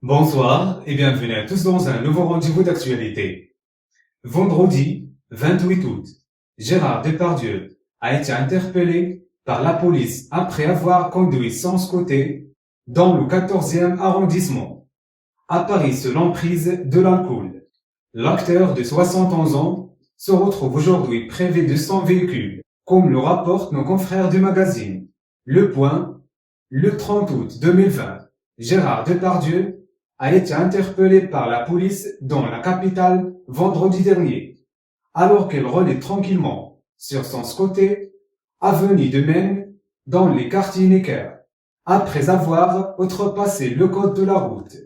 Bonsoir et bienvenue à tous dans un nouveau rendez-vous d'actualité. Vendredi 28 août, Gérard Depardieu a été interpellé par la police après avoir conduit sans scooter dans le 14e arrondissement, à Paris sous l'emprise de l'alcool. L'acteur de 71 ans se retrouve aujourd'hui privé de son véhicule, comme le rapportent nos confrères du magazine Le Point. Le 30 août 2020, Gérard Depardieu a été interpellé par la police dans la capitale vendredi dernier, alors qu'elle roulait tranquillement sur son scooter avenue de Maine dans les quartiers Necker, après avoir outrepassé le code de la route.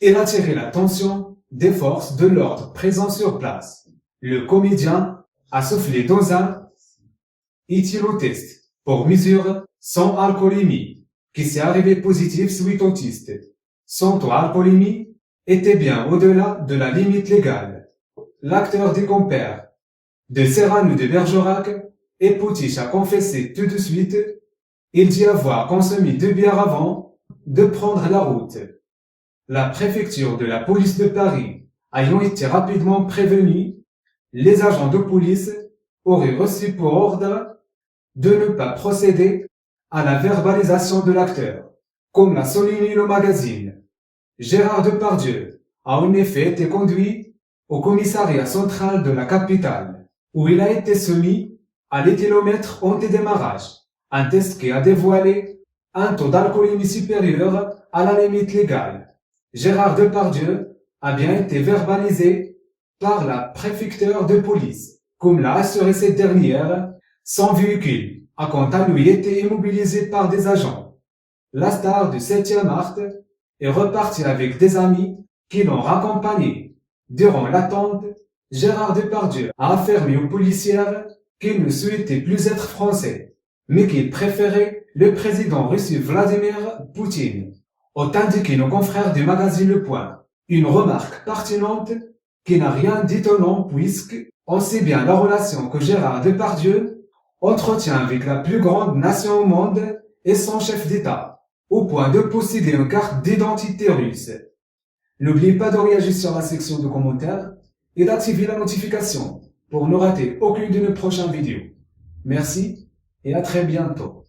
Il a attiré l'attention des forces de l'ordre présentes sur place. Le comédien a soufflé dans un éthylotest pour mesurer son alcoolémie, qui s'est arrivé positif suite au test. Son taux d'alcoolémie était bien au-delà de la limite légale. L'acteur des compères de Cyrano de Bergerac et Potiche a confessé tout de suite. Il dit avoir consommé 2 bières avant de prendre la route. La préfecture de la police de Paris ayant été rapidement prévenue, les agents de police auraient reçu pour ordre de ne pas procéder à la verbalisation de l'acteur. Comme l'a souligné le magazine, Gérard Depardieu a en effet été conduit au commissariat central de la capitale, où il a été soumis à l'éthylomètre anti-démarrage, un test qui a dévoilé un taux d'alcoolémie supérieur à la limite légale. Gérard Depardieu a bien été verbalisé par la préfecture de police. Comme l'a assuré cette dernière, son véhicule a quant à lui été immobilisé par des agents. La star du 7e art est reparti avec des amis qui l'ont raccompagné. Durant l'attente, Gérard Depardieu a affirmé aux policières qu'il ne souhaitait plus être français, mais qu'il préférait le président russe Vladimir Poutine, ont indiqué nos confrères du magazine Le Point. Une remarque pertinente qui n'a rien d'étonnant puisque on sait bien la relation que Gérard Depardieu entretient avec la plus grande nation au monde et son chef d'État, au point de posséder une carte d'identité russe. N'oubliez pas de réagir sur la section de commentaires et d'activer la notification pour ne rater aucune de nos prochaines vidéos. Merci et à très bientôt.